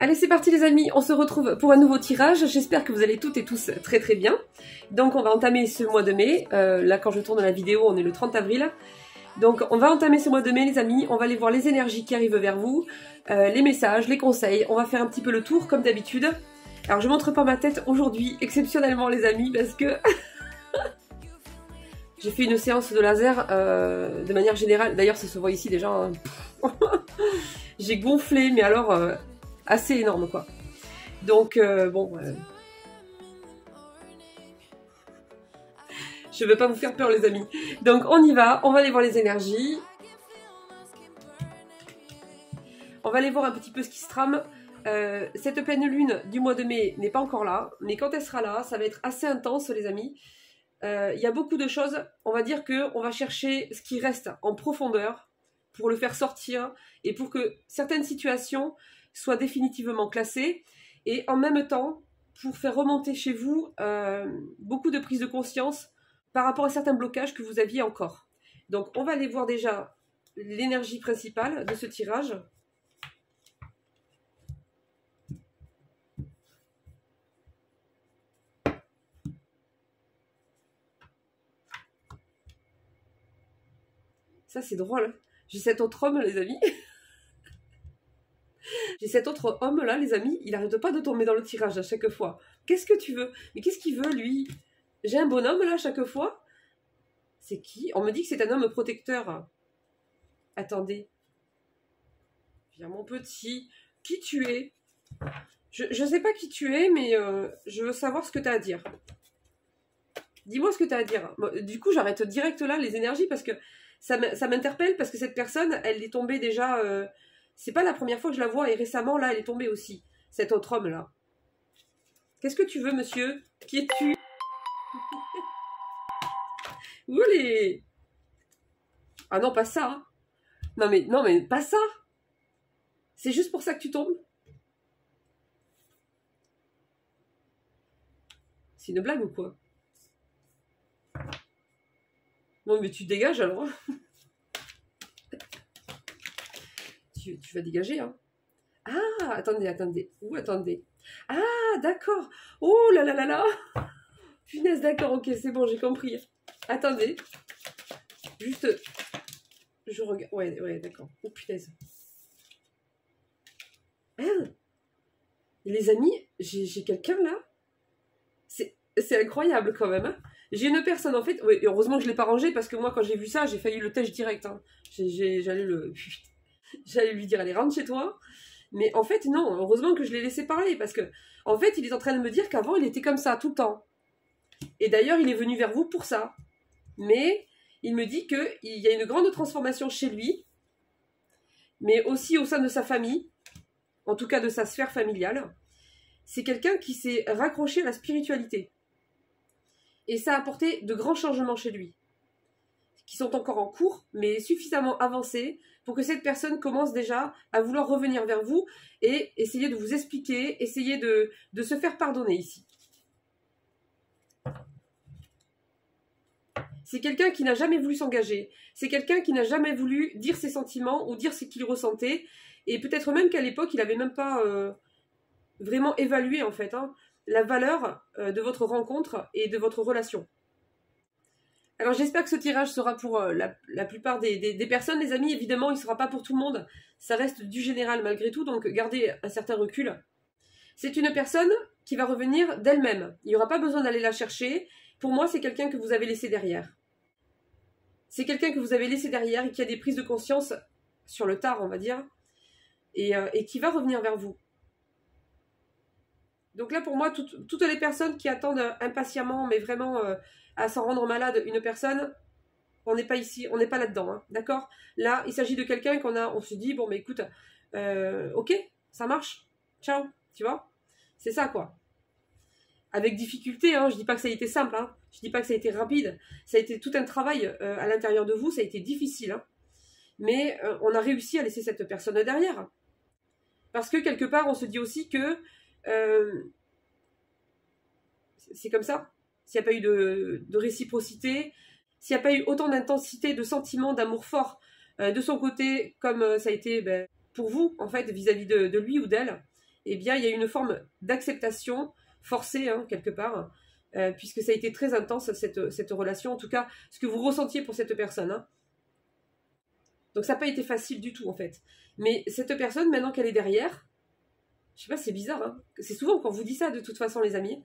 Allez, c'est parti les amis, on se retrouve pour un nouveau tirage. J'espère que vous allez toutes et tous très très bien. Donc on va entamer ce mois de mai. Là quand je tourne la vidéo, on est le 30 avril. Donc on va entamer ce mois de mai les amis. On va aller voir les énergies qui arrivent vers vous, les messages, les conseils. On va faire un petit peu le tour comme d'habitude. Alors je montre pas ma tête aujourd'hui, exceptionnellement les amis, parce que j'ai fait une séance de laser de manière générale. D'ailleurs ça se voit ici déjà. Hein. J'ai gonflé, mais alors... assez énorme quoi. Donc bon, je vais pas vous faire peur les amis. Donc on y va, on va aller voir les énergies. On va aller voir un petit peu ce qui se trame. Cette pleine lune du mois de mai n'est pas encore là, mais quand elle sera là, ça va être assez intense les amis. Il y a beaucoup de choses, on va dire qu'on va chercher ce qui reste en profondeur pour le faire sortir et pour que certaines situations soit définitivement classé, et en même temps pour faire remonter chez vous beaucoup de prise de conscience par rapport à certains blocages que vous aviez encore. Donc on va aller voir déjà l'énergie principale de ce tirage. Ça c'est drôle, j'ai cet autre homme les amis. J'ai cet autre homme là, les amis, il n'arrête pas de tomber dans le tirage à chaque fois. Qu'est-ce que tu veux? Mais qu'est-ce qu'il veut lui? J'ai un bonhomme là à chaque fois. C'est qui? On me dit que c'est un homme protecteur. Attendez. Viens mon petit. Qui tu es? Je sais pas qui tu es, mais je veux savoir ce que tu as à dire. Dis-moi ce que tu as à dire. Bon, du coup, j'arrête direct là les énergies parce que ça m'interpelle, parce que cette personne, elle est tombée déjà... c'est pas la première fois que je la vois, et récemment, là, elle est tombée aussi. Cet autre homme-là. Qu'est-ce que tu veux, monsieur? Qui es-tu? Où les... Ah non, pas ça. Hein. Non, mais pas ça. C'est juste pour ça que tu tombes? C'est une blague ou quoi? Non, mais tu dégages alors. tu vas dégager, hein. Ah, attendez. Où, attendez. Ah, d'accord. Oh là là là là. Punaise, d'accord, ok, c'est bon, j'ai compris. Attendez. Juste... Je regarde... Ouais, d'accord. Oh, punaise. Hein? Les amis, j'ai quelqu'un là. C'est incroyable quand même. Hein. J'ai une personne en fait... Ouais, heureusement que je ne l'ai pas rangé, parce que moi, quand j'ai vu ça, j'ai failli le tèche direct. Hein. J'allais lui dire, allez, rentre chez toi. Mais en fait, non, heureusement que je l'ai laissé parler, parce que, en fait, il est en train de me dire qu'avant, il était comme ça, tout le temps. Et d'ailleurs, il est venu vers vous pour ça. Mais il me dit qu'il y a une grande transformation chez lui, mais aussi au sein de sa famille, en tout cas de sa sphère familiale. C'est quelqu'un qui s'est raccroché à la spiritualité. Et ça a apporté de grands changements chez lui, qui sont encore en cours, mais suffisamment avancés pour que cette personne commence déjà à vouloir revenir vers vous et essayer de vous expliquer, essayer de se faire pardonner ici. C'est quelqu'un qui n'a jamais voulu s'engager. C'est quelqu'un qui n'a jamais voulu dire ses sentiments ou dire ce qu'il ressentait. Et peut-être même qu'à l'époque, il n'avait même pas vraiment évalué en fait la valeur de votre rencontre et de votre relation. Alors j'espère que ce tirage sera pour la plupart des personnes, les amis. Évidemment, il ne sera pas pour tout le monde. Ça reste du général malgré tout, donc gardez un certain recul. C'est une personne qui va revenir d'elle-même. Il n'y aura pas besoin d'aller la chercher. Pour moi, c'est quelqu'un que vous avez laissé derrière. C'est quelqu'un que vous avez laissé derrière et qui a des prises de conscience sur le tard, on va dire, et qui va revenir vers vous. Donc là, pour moi, toutes les personnes qui attendent impatiemment, mais vraiment à s'en rendre malade, une personne, on n'est pas ici, on n'est pas là-dedans, hein, d'accord? Là, il s'agit de quelqu'un on se dit, bon, mais écoute, ok, ça marche, ciao, tu vois? C'est ça, quoi. Avec difficulté, hein, je dis pas que ça a été simple, hein, je dis pas que ça a été rapide, ça a été tout un travail à l'intérieur de vous, ça a été difficile, hein, mais on a réussi à laisser cette personne derrière. Parce que quelque part, on se dit aussi que c'est comme ça. S'il n'y a pas eu de réciprocité, s'il n'y a pas eu autant d'intensité, de sentiments, d'amour fort de son côté, comme ça a été pour vous, en fait, vis-à-vis de lui ou d'elle, eh bien, il y a une forme d'acceptation forcée, hein, quelque part, puisque ça a été très intense, cette relation, en tout cas, ce que vous ressentiez pour cette personne. Hein. Donc ça n'a pas été facile du tout, en fait. Mais cette personne, maintenant qu'elle est derrière, je sais pas, c'est bizarre, hein. C'est souvent qu'on vous dit ça, de toute façon, les amis.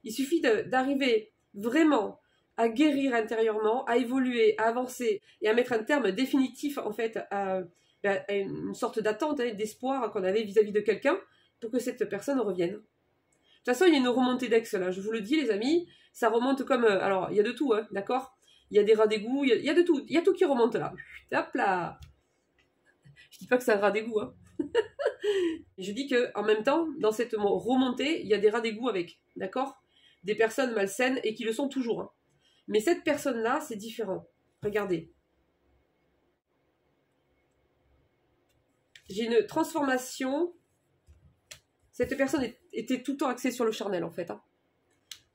Il suffit d'arriver vraiment à guérir intérieurement, à évoluer, à avancer, et à mettre un terme définitif, en fait, à une sorte d'attente, hein, d'espoir qu'on avait vis-à-vis de quelqu'un, pour que cette personne revienne. De toute façon, il y a une remontée d'ex, là, je vous le dis, les amis, ça remonte comme... alors, il y a de tout, hein, d'accord? Il y a des rats d'égout, il y a de tout. Il y a tout qui remonte, là. Hop là. Je dis pas que c'est un rat d'égout, hein. Je dis qu'en même temps, dans cette remontée, il y a des rats d'égout avec, d'accord? Des personnes malsaines, et qui le sont toujours, hein. Mais cette personne-là, c'est différent. Regardez. J'ai une transformation. Cette personne était tout le temps axée sur le charnel, en fait. Hein.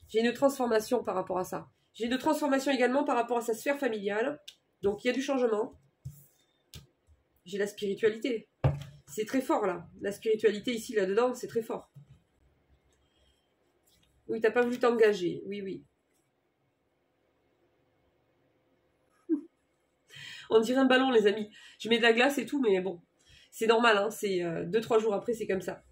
J'ai une transformation par rapport à ça. J'ai une transformation également par rapport à sa sphère familiale. Donc, il y a du changement. J'ai la spiritualité. C'est très fort, là. La spiritualité, ici, là-dedans, c'est très fort. Oui, t'as pas voulu t'engager. Oui, oui. On dirait un ballon, les amis. Je mets de la glace et tout, mais bon. C'est normal, hein. C'est 2-3 jours après, c'est comme ça.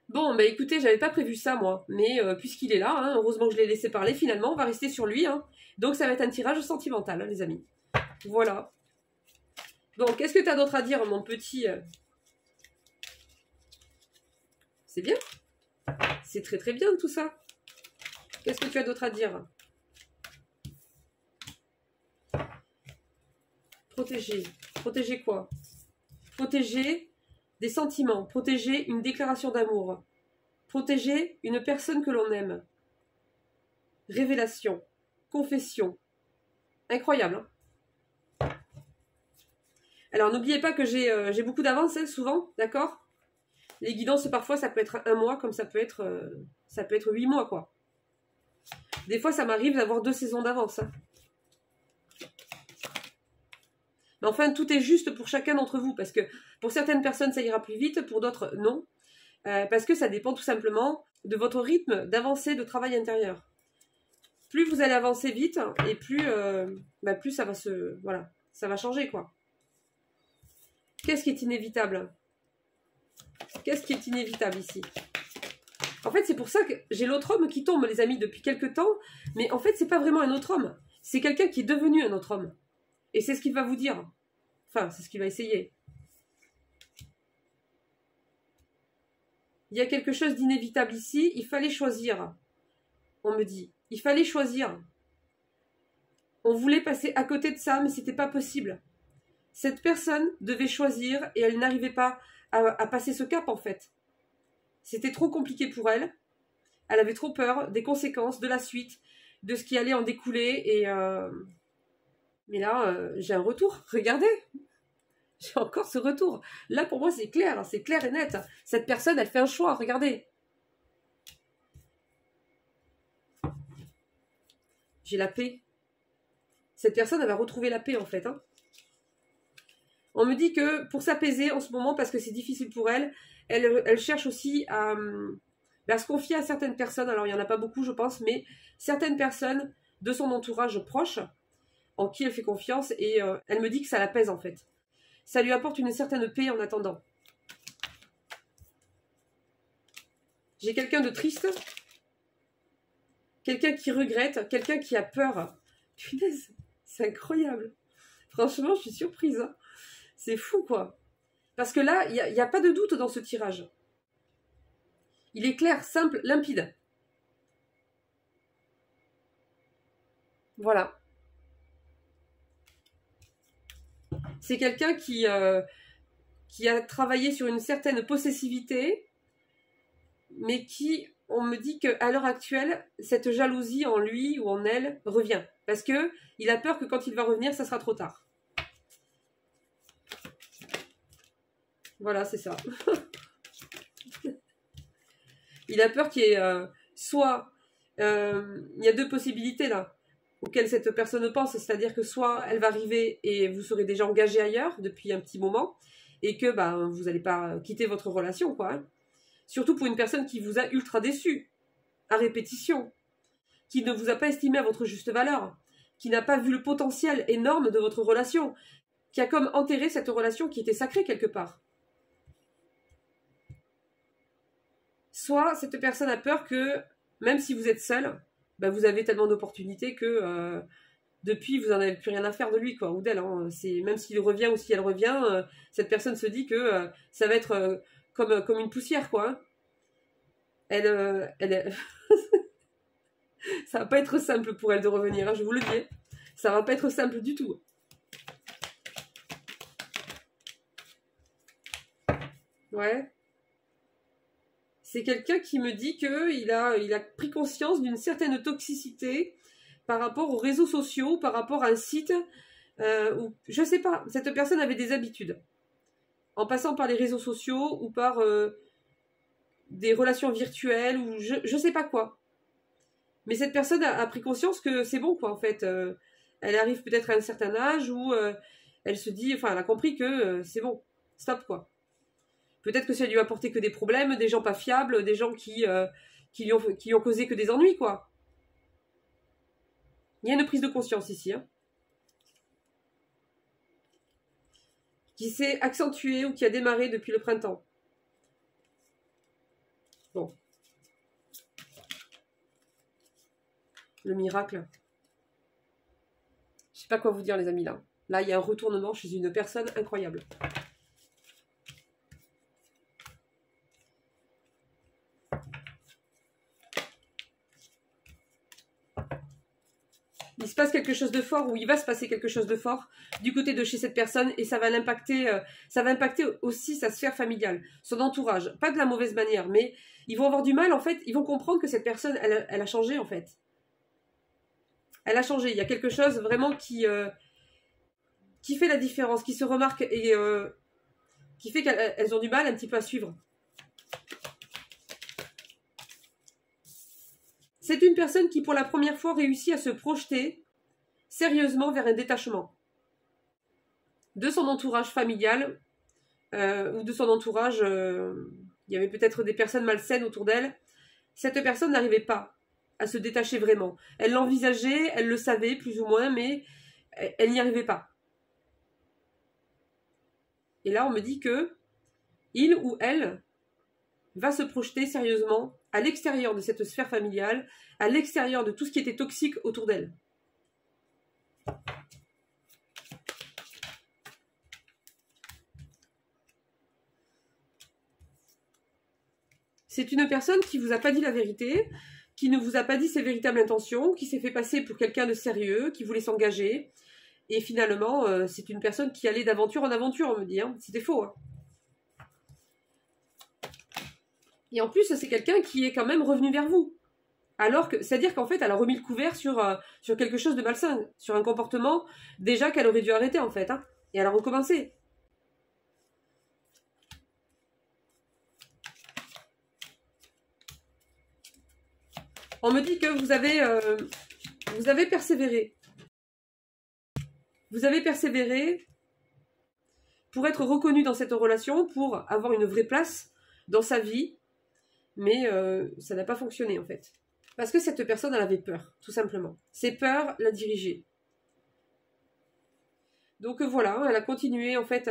Bon, bah écoutez, j'avais pas prévu ça, moi. Mais puisqu'il est là, hein, heureusement que je l'ai laissé parler, finalement, on va rester sur lui. Hein. Donc, ça va être un tirage sentimental, hein, les amis. Voilà. Bon, qu'est-ce que t'as d'autre à dire, mon petit... C'est bien. C'est très très bien, tout ça. Qu'est-ce que tu as d'autre à dire? Protéger. Protéger quoi? Protéger des sentiments. Protéger une déclaration d'amour. Protéger une personne que l'on aime. Révélation. Confession. Incroyable. Hein. Alors, n'oubliez pas que j'ai beaucoup d'avance, hein, souvent, d'accord? Les guidances, parfois, ça peut être 1 mois, comme ça peut être 8 mois, quoi. Des fois, ça m'arrive d'avoir 2 saisons d'avance. Hein. Mais enfin, tout est juste pour chacun d'entre vous, parce que pour certaines personnes, ça ira plus vite, pour d'autres, non. Parce que ça dépend tout simplement de votre rythme d'avancée de travail intérieur. Plus vous allez avancer vite, et plus ça va voilà, ça va changer, quoi. Qu'est-ce qui est inévitable? Qu'est-ce qui est inévitable ici? En fait, c'est pour ça que j'ai l'autre homme qui tombe, les amis, depuis quelques temps. Mais en fait, c'est pas vraiment un autre homme. C'est quelqu'un qui est devenu un autre homme. Et c'est ce qu'il va vous dire. Enfin, c'est ce qu'il va essayer. Il y a quelque chose d'inévitable ici. Il fallait choisir. On me dit. Il fallait choisir. On voulait passer à côté de ça, mais c'était pas possible. Cette personne devait choisir et elle n'arrivait pas à passer ce cap, en fait. C'était trop compliqué pour elle. Elle avait trop peur des conséquences, de la suite, de ce qui allait en découler. Et mais là, j'ai un retour. Regardez. J'ai encore ce retour. Là, pour moi, c'est clair et net. Cette personne, elle fait un choix. Regardez. J'ai la paix. Cette personne, elle va retrouver la paix, en fait. Hein. On me dit que pour s'apaiser en ce moment, parce que c'est difficile pour elle, elle cherche aussi à se confier à certaines personnes. Alors, il n'y en a pas beaucoup, je pense, mais certaines personnes de son entourage proche, en qui elle fait confiance, et elle me dit que ça l'apaise, en fait. Ça lui apporte une certaine paix en attendant. J'ai quelqu'un de triste, quelqu'un qui regrette, quelqu'un qui a peur. Punaise, c'est incroyable. Franchement, je suis surprise. Hein. C'est fou, quoi. Parce que là, il n'y a pas de doute dans ce tirage. Il est clair, simple, limpide. Voilà. C'est quelqu'un qui a travaillé sur une certaine possessivité, mais qui, on me dit qu'à l'heure actuelle, cette jalousie en lui ou en elle revient. Parce qu'il a peur que quand il va revenir, ça sera trop tard. Voilà, c'est ça. Il a peur qu'il y ait soit... il y a 2 possibilités là, auxquelles cette personne pense. C'est-à-dire que soit elle va arriver et vous serez déjà engagé ailleurs depuis un petit moment, et que vous n'allez pas quitter votre relation, quoi. Hein. Surtout pour une personne qui vous a ultra déçu, à répétition, qui ne vous a pas estimé à votre juste valeur, qui n'a pas vu le potentiel énorme de votre relation, qui a comme enterré cette relation qui était sacrée quelque part. Soit cette personne a peur que, même si vous êtes seul, bah vous avez tellement d'opportunités que depuis, vous n'en avez plus rien à faire de lui, quoi, ou d'elle. Hein. Même s'il revient ou si elle revient, cette personne se dit que ça va être comme une poussière, quoi. Hein. Elle ça va pas être simple pour elle de revenir, hein, je vous le dis. Ça va pas être simple du tout. Ouais. C'est quelqu'un qui me dit qu'il a pris conscience d'une certaine toxicité par rapport aux réseaux sociaux, par rapport à un site où, je sais pas, cette personne avait des habitudes. En passant par les réseaux sociaux ou par des relations virtuelles ou je sais pas quoi. Mais cette personne a pris conscience que c'est bon, quoi, en fait. Elle arrive peut-être à un certain âge où elle se dit, enfin, elle a compris que c'est bon, stop, quoi. Peut-être que ça lui a apporté que des problèmes, des gens pas fiables, des gens qui lui ont causé que des ennuis, quoi. Il y a une prise de conscience ici, hein, qui s'est accentuée ou qui a démarré depuis le printemps. Bon. Le miracle. Je sais pas quoi vous dire, les amis, là. Là, il y a un retournement chez une personne incroyable. Il se passe quelque chose de fort ou il va se passer quelque chose de fort du côté de chez cette personne et ça va l'impacter, ça va impacter aussi sa sphère familiale, son entourage. Pas de la mauvaise manière, mais ils vont avoir du mal, en fait, ils vont comprendre que cette personne, elle a changé, en fait. Elle a changé. Il y a quelque chose vraiment qui fait la différence, qui se remarque et qui fait qu'elles ont du mal un petit peu à suivre. C'est une personne qui, pour la première fois, réussit à se projeter sérieusement vers un détachement de son entourage familial ou de son entourage. Il y avait peut-être des personnes malsaines autour d'elle. Cette personne n'arrivait pas à se détacher vraiment. Elle l'envisageait, elle le savait plus ou moins, mais elle n'y arrivait pas. Et là, on me dit que il ou elle va se projeter sérieusement à l'extérieur de cette sphère familiale, à l'extérieur de tout ce qui était toxique autour d'elle. C'est une personne qui ne vous a pas dit la vérité, qui ne vous a pas dit ses véritables intentions, qui s'est fait passer pour quelqu'un de sérieux, qui voulait s'engager. Et finalement, c'est une personne qui allait d'aventure en aventure, on me dit. Hein. C'était faux. Hein. Et en plus, c'est quelqu'un qui est quand même revenu vers vous. Alors que, c'est-à-dire qu'en fait, elle a remis le couvert sur quelque chose de malsain, sur un comportement déjà qu'elle aurait dû arrêter, en fait. Hein, et elle a recommencé. On me dit que vous avez persévéré. Vous avez persévéré pour être reconnu dans cette relation, pour avoir une vraie place dans sa vie. Mais ça n'a pas fonctionné, en fait. Parce que cette personne, elle avait peur, tout simplement. Ces peurs la dirigeaient. Donc voilà, elle a continué, en fait,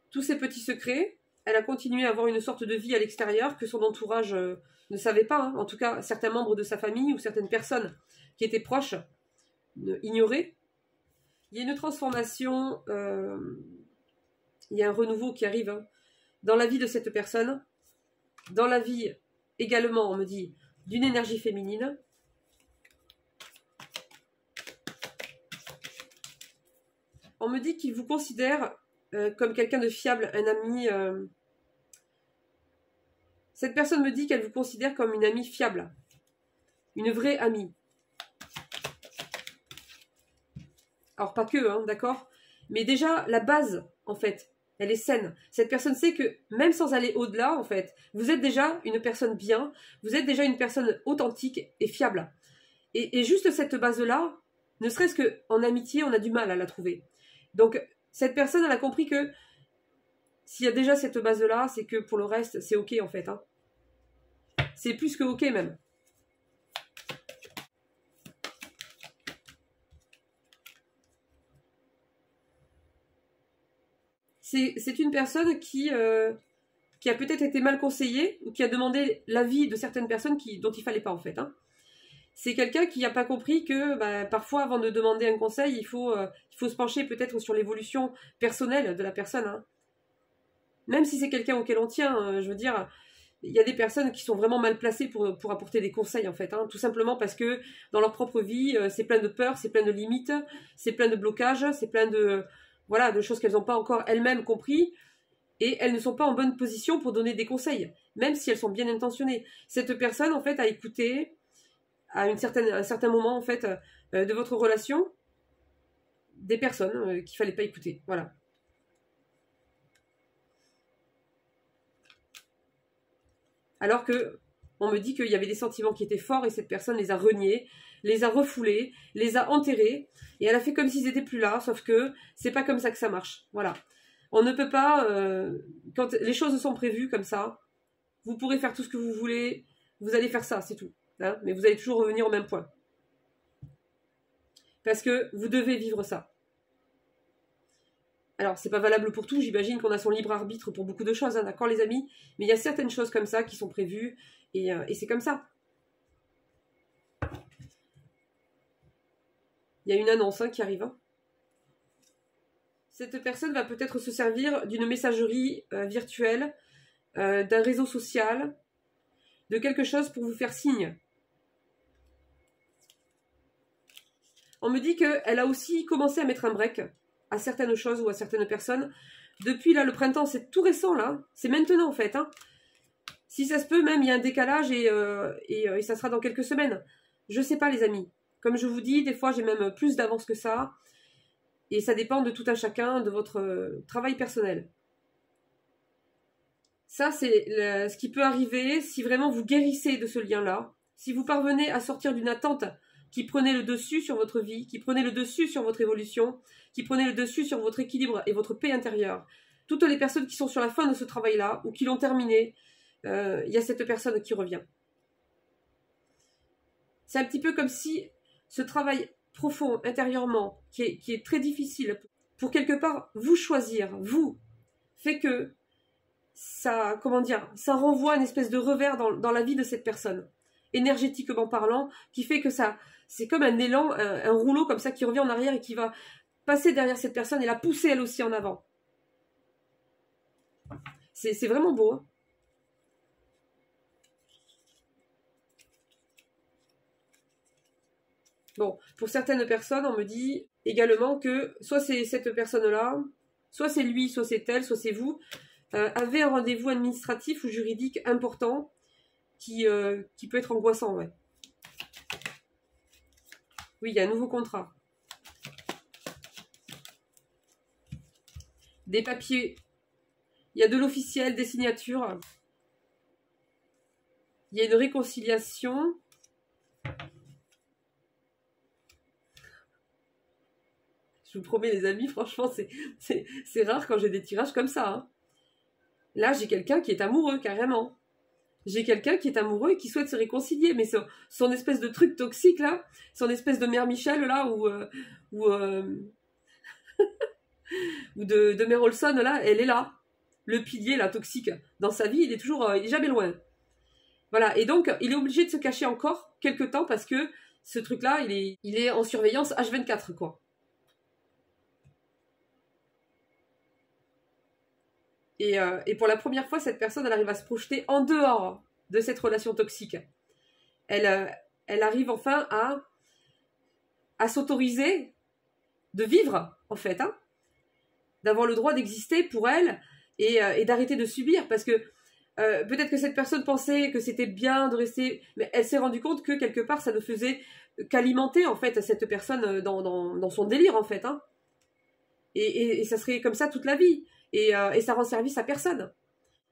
tous ses petits secrets. Elle a continué à avoir une sorte de vie à l'extérieur que son entourage ne savait pas. Hein. En tout cas, certains membres de sa famille ou certaines personnes qui étaient proches ignoraient. Il y a une transformation, il y a un renouveau qui arrive hein, dans la vie de cette personne, dans la vie également, on me dit, d'une énergie féminine. On me dit qu'il vous considère comme quelqu'un de fiable, un ami. Cette personne me dit qu'elle vous considère comme une amie fiable, une vraie amie. Alors pas que, hein, d'accord? Mais déjà, la base, en fait, elle est saine. Cette personne sait que, même sans aller au-delà, en fait, vous êtes déjà une personne bien, vous êtes déjà une personne authentique et fiable. Et juste cette base-là, ne serait-ce qu'en amitié, on a du mal à la trouver. Donc, cette personne, elle a compris que s'il y a déjà cette base-là, c'est que pour le reste, c'est ok, en fait. Hein. c'est plus que ok même. C'est une personne qui a peut-être été mal conseillée ou qui a demandé l'avis de certaines personnes dont il fallait pas en fait. Hein. C'est quelqu'un qui n'a pas compris que parfois, avant de demander un conseil, il faut se pencher peut-être sur l'évolution personnelle de la personne. Hein. Même si c'est quelqu'un auquel on tient, je veux dire, il y a des personnes qui sont vraiment mal placées pour apporter des conseils, en fait. Hein, tout simplement parce que dans leur propre vie, c'est plein de peurs, c'est plein de limites, c'est plein de blocages, c'est plein de choses qu'elles n'ont pas encore elles-mêmes compris. Et elles ne sont pas en bonne position pour donner des conseils, même si elles sont bien intentionnées. Cette personne, en fait, a écouté à un certain moment en fait de votre relation des personnes qu'il fallait pas écouter. Voilà. Alors que on me dit qu'il y avait des sentiments qui étaient forts et cette personne les a reniés, les a refoulés, les a enterrés et elle a fait comme s'ils étaient plus là, sauf que c'est pas comme ça que ça marche. Voilà. On ne peut pas, quand les choses sont prévues comme ça, vous pourrez faire tout ce que vous voulez, vous allez faire ça, c'est tout. Hein, mais vous allez toujours revenir au même point. Parce que vous devez vivre ça. Alors, c'est pas valable pour tout, j'imagine qu'on a son libre arbitre pour beaucoup de choses, hein, d'accord les amis? Mais il y a certaines choses comme ça qui sont prévues, et c'est comme ça. Il y a une annonce qui arrive. Hein. Cette personne va peut-être se servir d'une messagerie virtuelle, d'un réseau social, de quelque chose pour vous faire signe. On me dit qu'elle a aussi commencé à mettre un break à certaines choses ou à certaines personnes. Depuis là, le printemps, c'est tout récent là. C'est maintenant en fait. Hein. Si ça se peut, même il y a un décalage et ça sera dans quelques semaines. Je sais pas les amis. Comme je vous dis, des fois j'ai même plus d'avance que ça. Et ça dépend de tout un chacun, de votre travail personnel. Ça, c'est ce qui peut arriver si vraiment vous guérissez de ce lien-là. Si vous parvenez à sortir d'une attente qui prenait le dessus sur votre vie, qui prenait le dessus sur votre évolution, qui prenait le dessus sur votre équilibre et votre paix intérieure. Toutes les personnes qui sont sur la fin de ce travail-là ou qui l'ont terminé, il y a cette personne qui revient. C'est un petit peu comme si ce travail profond intérieurement, qui est très difficile, pour quelque part vous choisir, vous, fait que ça, comment dire, ça renvoie une espèce de revers dans la vie de cette personne, énergétiquement parlant, qui fait que ça, c'est comme un élan, un rouleau comme ça qui revient en arrière et qui va passer derrière cette personne et la pousser elle aussi en avant. C'est vraiment beau. Hein. Bon, pour certaines personnes, on me dit également que soit c'est cette personne-là, soit c'est lui, soit c'est elle, soit c'est vous, avez un rendez-vous administratif ou juridique important qui peut être angoissant, ouais. Oui, il y a un nouveau contrat. Des papiers. Il y a de l'officiel, des signatures. Il y a une réconciliation. Je vous promets les amis, franchement, c'est rare quand j'ai des tirages comme ça. Hein. Là, j'ai quelqu'un qui est amoureux, carrément. J'ai quelqu'un qui est amoureux et qui souhaite se réconcilier, mais son espèce de truc toxique, là, son espèce de mère Michel, là, ou de mère Olson, là, elle est là. Le pilier, là, toxique, dans sa vie, il est jamais loin. Voilà, et donc, il est obligé de se cacher encore quelques temps parce que ce truc-là, il est en surveillance H24, quoi. Et pour la première fois, cette personne, elle arrive à se projeter en dehors de cette relation toxique. Elle arrive enfin à s'autoriser de vivre, en fait, hein, d'avoir le droit d'exister pour elle et d'arrêter de subir. Parce que peut-être que cette personne pensait que c'était bien de rester, mais elle s'est rendue compte que quelque part, ça ne faisait qu'alimenter, en fait, cette personne dans son délire, en fait. Hein. Et ça serait comme ça toute la vie. Et ça rend service à personne.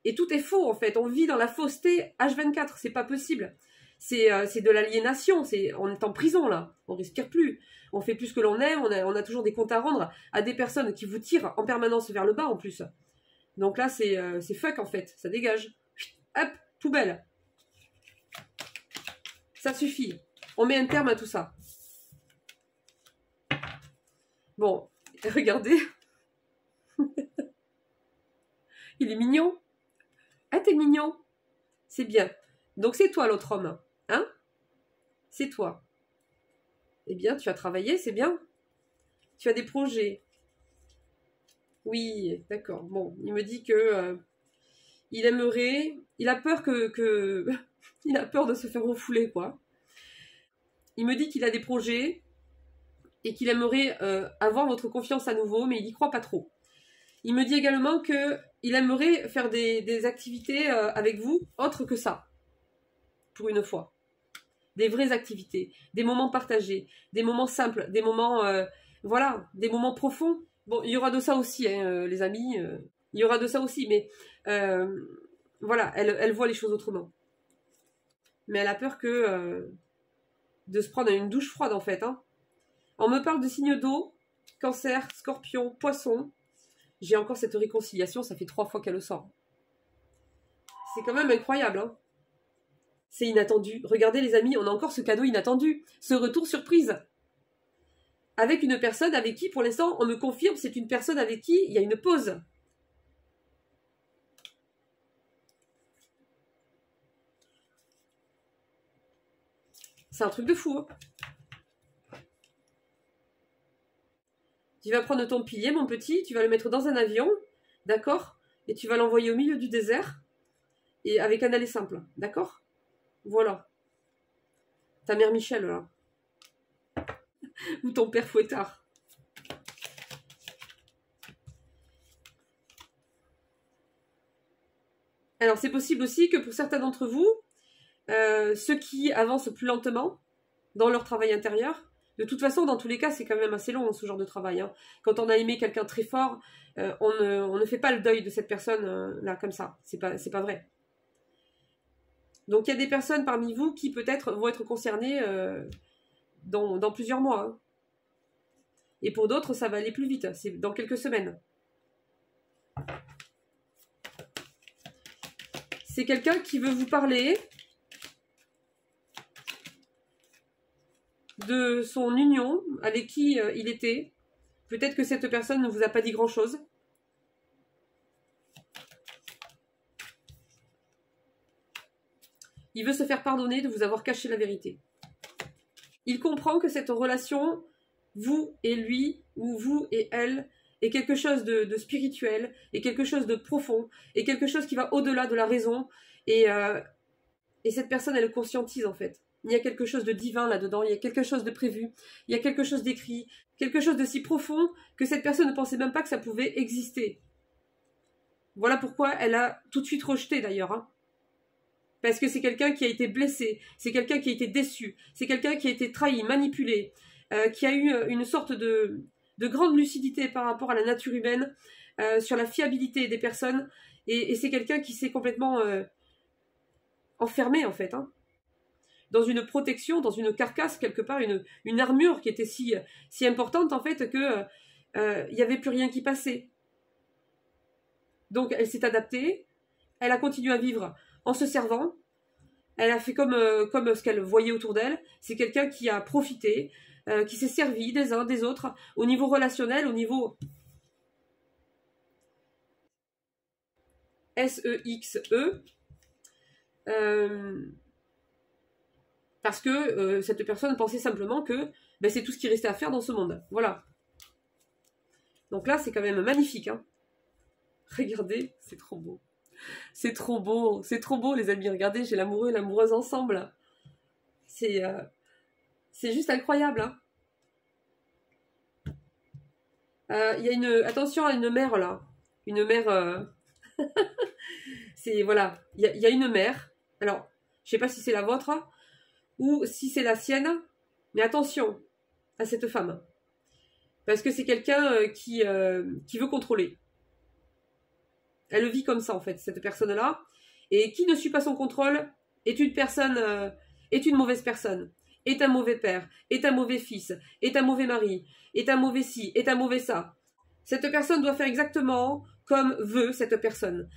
Et tout est faux, en fait. On vit dans la fausseté H24. C'est pas possible. C'est de l'aliénation. On est en prison, là. On respire plus. On fait plus ce que l'on aime. On a toujours des comptes à rendre à des personnes qui vous tirent en permanence vers le bas, en plus. Donc là, c'est fuck, en fait. Ça dégage. Hop, poubelle. Ça suffit. On met un terme à tout ça. Bon, regardez. Il est mignon. Ah, t'es mignon. C'est bien. Donc c'est toi l'autre homme. Hein? C'est toi. Eh bien, tu as travaillé, c'est bien. Tu as des projets. Oui, d'accord. Bon, il me dit que il aimerait... Il a peur que il a peur de se faire refouler, quoi. Il me dit qu'il a des projets et qu'il aimerait avoir votre confiance à nouveau, mais il n'y croit pas trop. Il me dit également qu'il aimerait faire des activités avec vous, autres que ça, pour une fois. Des vraies activités, des moments partagés, des moments simples, des moments, voilà, des moments profonds. Bon, il y aura de ça aussi, hein, les amis, il y aura de ça aussi, mais voilà, elle voit les choses autrement. Mais elle a peur de se prendre une douche froide, en fait. Hein. On me parle de signes d'eau, cancer, scorpion, poisson. J'ai encore cette réconciliation, ça fait 3 fois qu'elle le sort. C'est quand même incroyable, hein. C'est inattendu. Regardez les amis, on a encore ce cadeau inattendu, ce retour surprise. Avec une personne avec qui, pour l'instant, on me confirme, c'est une personne avec qui il y a une pause. C'est un truc de fou, hein. Tu vas prendre ton pilier, mon petit, tu vas le mettre dans un avion, d'accord? Et tu vas l'envoyer au milieu du désert, et avec un aller simple, d'accord? Voilà. Ta mère Michel, là. Ou ton père Fouettard. Alors, c'est possible aussi que pour certains d'entre vous, ceux qui avancent plus lentement dans leur travail intérieur, de toute façon, dans tous les cas, c'est quand même assez long, ce genre de travail. Hein. Quand on a aimé quelqu'un très fort, on ne fait pas le deuil de cette personne-là comme ça. C'est pas vrai. Donc, il y a des personnes parmi vous qui, peut-être, vont être concernées dans plusieurs mois. Hein. Et pour d'autres, ça va aller plus vite. C'est dans quelques semaines. C'est quelqu'un qui veut vous parler de son union avec qui il était. Peut-être que cette personne ne vous a pas dit grand-chose. Il veut se faire pardonner de vous avoir caché la vérité. Il comprend que cette relation, vous et lui, ou vous et elle, est quelque chose de spirituel, est quelque chose de profond, est quelque chose qui va au-delà de la raison. Et cette personne, elle le conscientise en fait. Il y a quelque chose de divin là-dedans, il y a quelque chose de prévu, il y a quelque chose d'écrit, quelque chose de si profond que cette personne ne pensait même pas que ça pouvait exister. Voilà pourquoi elle a tout de suite rejeté d'ailleurs. Hein. Parce que c'est quelqu'un qui a été blessé, c'est quelqu'un qui a été déçu, c'est quelqu'un qui a été trahi, manipulé, qui a eu une sorte de grande lucidité par rapport à la nature humaine, sur la fiabilité des personnes, et c'est quelqu'un qui s'est complètement enfermé en fait. Hein. Dans une protection, dans une carcasse, quelque part, une armure qui était si importante, en fait, que il n'y avait plus rien qui passait. Donc, elle s'est adaptée, elle a continué à vivre en se servant, elle a fait comme ce qu'elle voyait autour d'elle, c'est quelqu'un qui a profité, qui s'est servi des uns, des autres, au niveau relationnel, au niveau S-E-X-E, parce que cette personne pensait simplement que ben, c'est tout ce qui restait à faire dans ce monde. Voilà. Donc là, c'est quand même magnifique. Hein. Regardez, c'est trop beau. C'est trop beau. C'est trop beau, les amis. Regardez, j'ai l'amoureux et l'amoureuse ensemble. C'est juste incroyable. Hein. Y a une... Attention à une mère, là. Une mère... c'est... Voilà. Il y a une mère. Alors, je sais pas si c'est la vôtre... ou si c'est la sienne, mais attention à cette femme. Parce que c'est quelqu'un qui veut contrôler. Elle vit comme ça, en fait, cette personne-là. Et qui ne suit pas son contrôle est une personne, est une mauvaise personne, est un mauvais père, est un mauvais fils, est un mauvais mari, est un mauvais ci, est un mauvais ça. Cette personne doit faire exactement comme veut cette personne.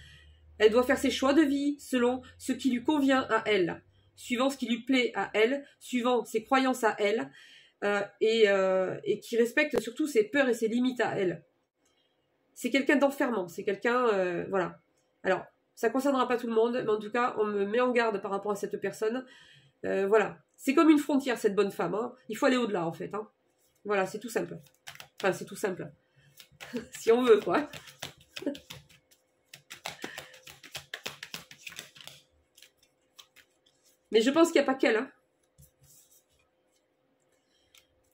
Elle doit faire ses choix de vie selon ce qui lui convient à elle. suivant ce qui lui plaît à elle, suivant ses croyances à elle, et qui respecte surtout ses peurs et ses limites à elle. C'est quelqu'un d'enfermant, c'est quelqu'un, voilà. Alors, ça ne concernera pas tout le monde, mais en tout cas, on me met en garde par rapport à cette personne. Voilà, c'est comme une frontière, cette bonne femme, hein. Il faut aller au-delà, en fait, hein. Voilà, c'est tout simple. Enfin, c'est tout simple. Si on veut, quoi. Mais je pense qu'il n'y a pas qu'elle, hein.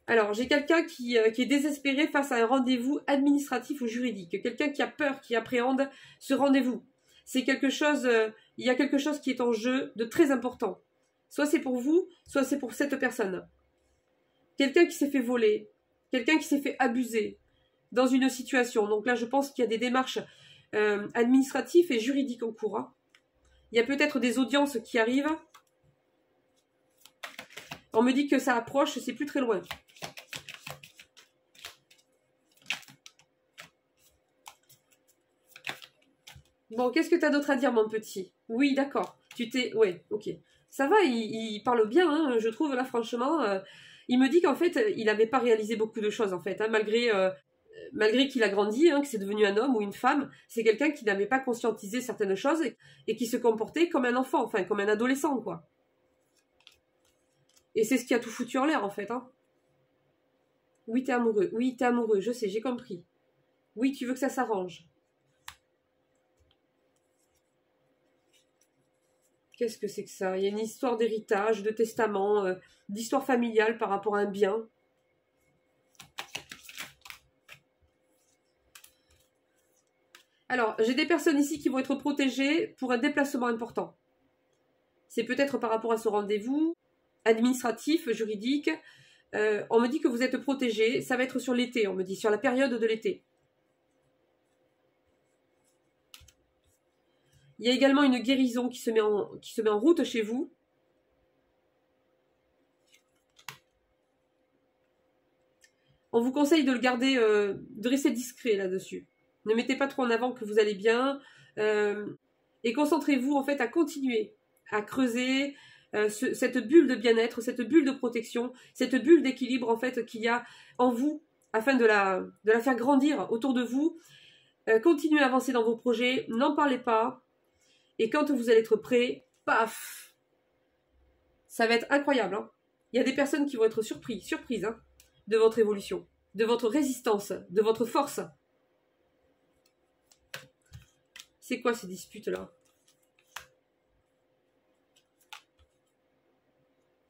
Alors, j'ai quelqu'un qui est désespéré face à un rendez-vous administratif ou juridique. Quelqu'un qui a peur, qui appréhende ce rendez-vous. C'est quelque chose, il y a quelque chose qui est en jeu de très important. Soit c'est pour vous, soit c'est pour cette personne. Quelqu'un qui s'est fait voler, quelqu'un qui s'est fait abuser dans une situation. Donc là, je pense qu'il y a des démarches administratives et juridiques en cours, hein. Il y a peut-être des audiences qui arrivent. On me dit que ça approche, c'est plus très loin. Bon, qu'est-ce que tu as d'autre à dire, mon petit? Oui, d'accord. Tu t'es... Ouais, ok. Ça va, il parle bien, hein, je trouve, là, franchement. Il me dit qu'en fait, il n'avait pas réalisé beaucoup de choses, en fait, hein, malgré qu'il a grandi, hein, que c'est devenu un homme ou une femme. C'est quelqu'un qui n'avait pas conscientisé certaines choses et qui se comportait comme un enfant, enfin, comme un adolescent, quoi. Et c'est ce qui a tout foutu en l'air, en fait, hein. Oui, t'es amoureux. Oui, t'es amoureux, je sais, j'ai compris. Oui, tu veux que ça s'arrange. Qu'est-ce que c'est que ça? Il y a une histoire d'héritage, de testament, d'histoire familiale par rapport à un bien. Alors, j'ai des personnes ici qui vont être protégées pour un déplacement important. C'est peut-être par rapport à ce rendez-vous administratif, juridique. On me dit que vous êtes protégés. Ça va être sur l'été, on me dit, sur la période de l'été. Il y a également une guérison qui se met en route chez vous. On vous conseille de le garder, de rester discret là-dessus. Ne mettez pas trop en avant que vous allez bien. Et concentrez-vous en fait à continuer à creuser cette bulle de bien-être, cette bulle de protection, cette bulle d'équilibre en fait qu'il y a en vous afin de la faire grandir autour de vous. Continuez à avancer dans vos projets, n'en parlez pas. Et quand vous allez être prêt, paf, ça va être incroyable, hein. Il y a des personnes qui vont être surprises, hein, de votre évolution, de votre résistance, de votre force. C'est quoi ces disputes-là?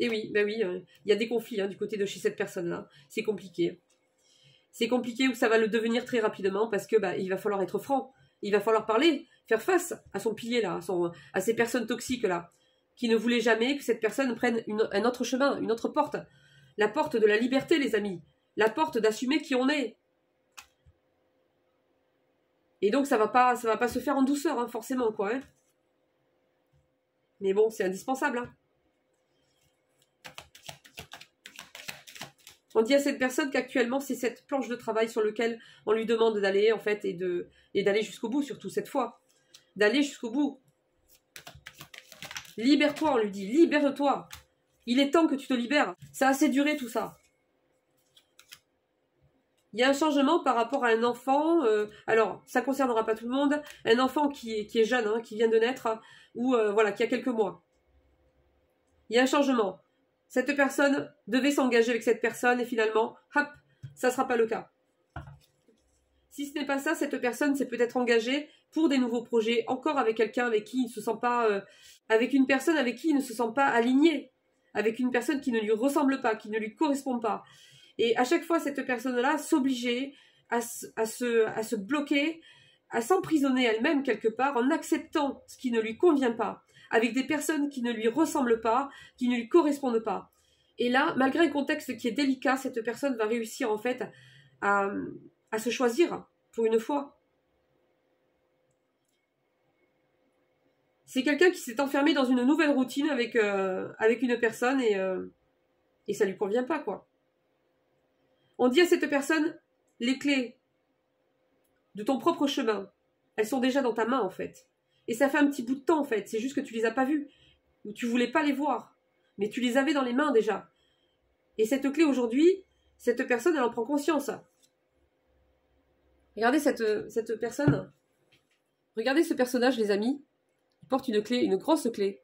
Et oui, ben oui, il y a des conflits, hein, du côté de chez cette personne-là. C'est compliqué. C'est compliqué où ça va le devenir très rapidement parce que il va falloir être franc. Il va falloir parler, faire face à son pilier là, à ces personnes toxiques là, qui ne voulaient jamais que cette personne prenne un autre chemin, une autre porte. La porte de la liberté, les amis. La porte d'assumer qui on est. Et donc ça va pas se faire en douceur, hein, forcément, quoi. Hein. Mais bon, c'est indispensable. Hein. On dit à cette personne qu'actuellement, c'est cette planche de travail sur laquelle on lui demande d'aller, en fait, et d'aller jusqu'au bout, surtout cette fois. D'aller jusqu'au bout. Libère-toi, on lui dit. Libère-toi. Il est temps que tu te libères. Ça a assez duré, tout ça. Il y a un changement par rapport à un enfant. Alors, ça ne concernera pas tout le monde. Un enfant qui est jeune, hein, qui vient de naître, ou voilà, qui a quelques mois. Il y a un changement. Cette personne devait s'engager avec cette personne et finalement, hop, ça ne sera pas le cas. Si ce n'est pas ça, cette personne s'est peut-être engagée pour des nouveaux projets, encore avec quelqu'un avec qui il ne se sent pas, avec une personne avec qui il ne se sent pas aligné, avec une personne qui ne lui ressemble pas, qui ne lui correspond pas. Et à chaque fois, cette personne-là s'obligeait à se bloquer, à s'emprisonner elle-même quelque part en acceptant ce qui ne lui convient pas, avec des personnes qui ne lui ressemblent pas, qui ne lui correspondent pas. Et là, malgré un contexte qui est délicat, cette personne va réussir en fait à se choisir pour une fois. C'est quelqu'un qui s'est enfermé dans une nouvelle routine avec une personne et ça lui convient pas, quoi. On dit à cette personne, les clés de ton propre chemin, elles sont déjà dans ta main, en fait. Et ça fait un petit bout de temps, en fait. C'est juste que tu les as pas vues. où tu voulais pas les voir, mais tu les avais dans les mains déjà. Et cette clé aujourd'hui, cette personne, elle en prend conscience. Regardez cette personne. Regardez ce personnage, les amis. Il porte une clé, une grosse clé.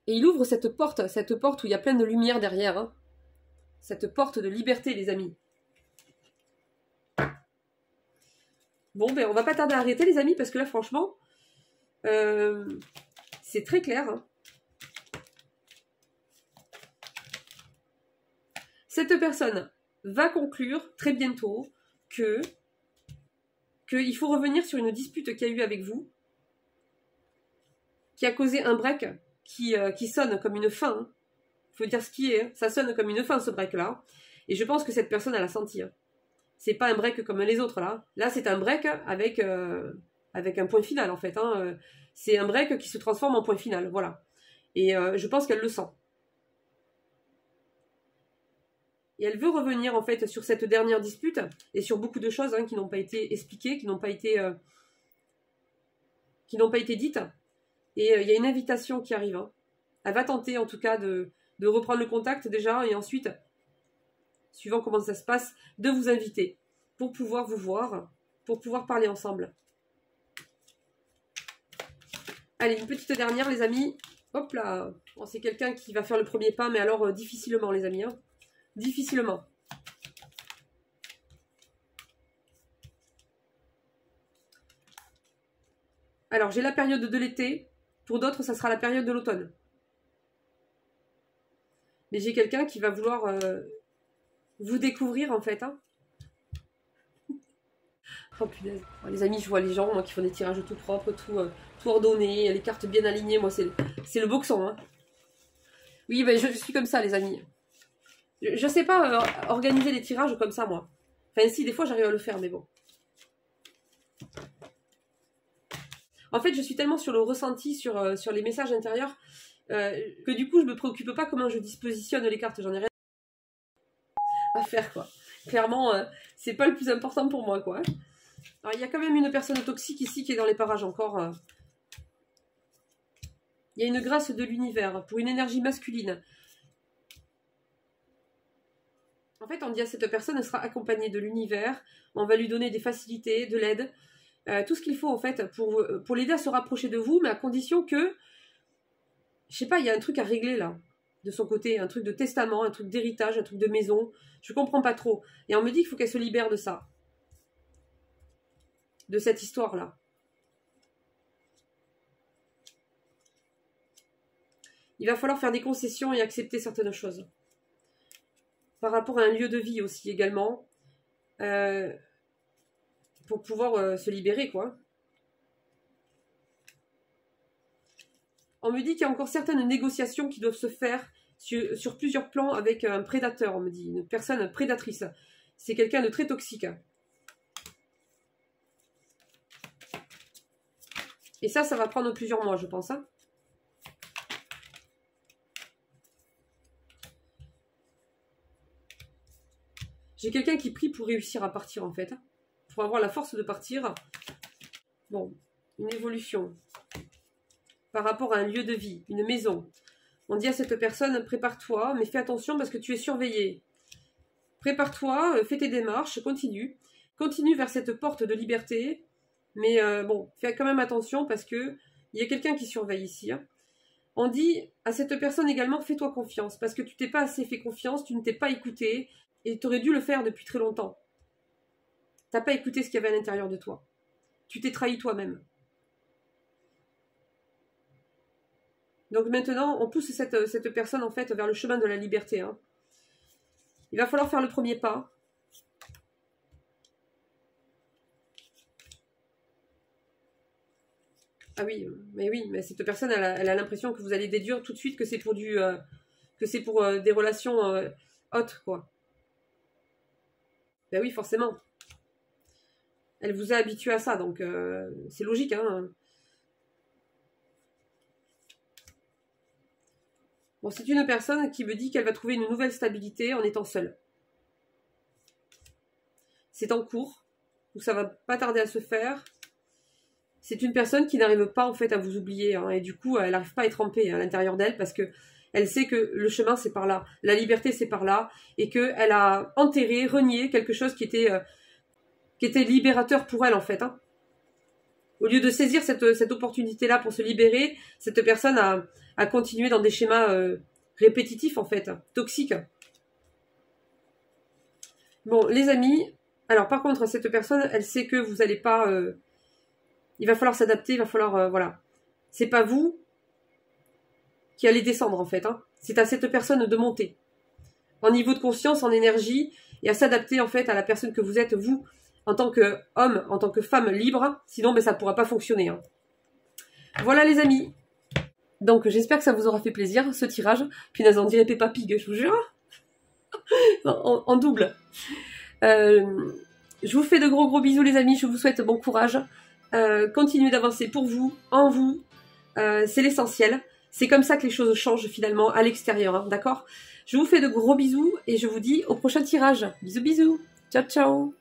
Et il ouvre cette porte où il y a plein de lumière derrière. Hein. Cette porte de liberté, les amis. Bon, ben on va pas tarder à arrêter, les amis, parce que là, franchement, c'est très clair. Hein. Cette personne va conclure très bientôt qu'il faut revenir sur une dispute qu'il y a eu avec vous, qui a causé un break qui sonne comme une fin. Hein. Faut dire ce qui est. Hein. Ça sonne comme une fin, ce break-là. Et je pense que cette personne, elle a senti. Hein. C'est pas un break comme les autres, là. Là, c'est un break avec un point final, en fait. Hein. C'est un break qui se transforme en point final, voilà. Et je pense qu'elle le sent. Et elle veut revenir, en fait, sur cette dernière dispute et sur beaucoup de choses hein, qui n'ont pas été expliquées, qui n'ont pas été dites. Et il y a une invitation qui arrive. Hein. Elle va tenter, en tout cas, de reprendre le contact déjà, et ensuite, suivant comment ça se passe, de vous inviter pour pouvoir vous voir, pour pouvoir parler ensemble. Allez, une petite dernière, les amis. Hop là. Bon, c'est quelqu'un qui va faire le premier pas, mais alors difficilement, les amis. Hein. Difficilement. Alors, j'ai la période de l'été. Pour d'autres, ça sera la période de l'automne. Mais j'ai quelqu'un qui va vouloir vous découvrir, en fait. Hein. Oh punaise. Les amis, je vois les gens moi, qui font des tirages tout propres, tout ordonné, les cartes bien alignées. Moi, c'est le boxon. Hein. Oui, ben, je suis comme ça, les amis. Je sais pas organiser les tirages comme ça, moi. Enfin, si, des fois, j'arrive à le faire, mais bon. En fait, je suis tellement sur le ressenti, sur les messages intérieurs, que du coup, je me préoccupe pas comment je dispositionne les cartes. J'en ai rien à faire, quoi. Clairement, c'est pas le plus important pour moi, quoi. Alors, il y a quand même une personne toxique ici qui est dans les parages encore. Il y a une grâce de l'univers pour une énergie masculine. En fait, on dit à cette personne, elle sera accompagnée de l'univers. On va lui donner des facilités, de l'aide. Tout ce qu'il faut, en fait, pour l'aider à se rapprocher de vous, mais à condition que, je sais pas, il y a un truc à régler, là, de son côté. Un truc de testament, un truc d'héritage, un truc de maison. Je comprends pas trop. Et on me dit qu'il faut qu'elle se libère de ça. De cette histoire-là. Il va falloir faire des concessions et accepter certaines choses. Par rapport à un lieu de vie aussi également. Pour pouvoir se libérer, quoi. On me dit qu'il y a encore certaines négociations qui doivent se faire sur plusieurs plans avec un prédateur, on me dit. Une personne prédatrice. C'est quelqu'un de très toxique. Et ça va prendre plusieurs mois, je pense. Hein. J'ai quelqu'un qui prie pour réussir à partir, en fait. Pour avoir la force de partir. Bon, une évolution. Par rapport à un lieu de vie, une maison. On dit à cette personne, prépare-toi, mais fais attention parce que tu es surveillé. Prépare-toi, fais tes démarches, continue. Continue vers cette porte de liberté. Mais bon, fais quand même attention parce que il y a quelqu'un qui surveille ici. Hein. On dit à cette personne également, fais-toi confiance. Parce que tu t'es pas assez fait confiance, tu ne t'es pas écouté. Et tu aurais dû le faire depuis très longtemps. T'as pas écouté ce qu'il y avait à l'intérieur de toi. Tu t'es trahi toi-même. Donc maintenant, on pousse cette personne en fait vers le chemin de la liberté. Hein. Il va falloir faire le premier pas. Ah oui, mais cette personne, elle a l'impression que vous allez déduire tout de suite que c'est pour des relations hautes, quoi. Ben oui, forcément. Elle vous a habitué à ça, donc c'est logique, hein. Bon, c'est une personne qui me dit qu'elle va trouver une nouvelle stabilité en étant seule. C'est en cours, donc ça va pas tarder à se faire. c'est une personne qui n'arrive pas en fait à vous oublier, hein, et du coup elle n'arrive pas à être en paix à l'intérieur d'elle parce que elle sait que le chemin c'est par là, la liberté c'est par là, et qu'elle a enterré, renié quelque chose qui était libérateur pour elle en fait. Hein. Au lieu de saisir cette opportunité-là pour se libérer, cette personne a continué dans des schémas répétitifs en fait, toxiques. Bon, les amis, alors par contre, cette personne, elle sait que vous n'allez pas... il va falloir s'adapter, il va falloir... voilà. C'est pas vous qui allez descendre en fait. Hein. C'est à cette personne de monter. En niveau de conscience, en énergie, et à s'adapter en fait à la personne que vous êtes, vous, en tant qu'homme, en tant que femme libre, sinon ben, ça ne pourra pas fonctionner. Hein. Voilà les amis. Donc j'espère que ça vous aura fait plaisir, ce tirage. Puis on dirait Peppa Pig, je vous jure. en double. Je vous fais de gros bisous les amis, je vous souhaite bon courage. Continuez d'avancer pour vous, en vous. C'est l'essentiel. C'est comme ça que les choses changent finalement à l'extérieur, hein, d'accord? Je vous fais de gros bisous et je vous dis au prochain tirage. Bisous bisous. Ciao ciao.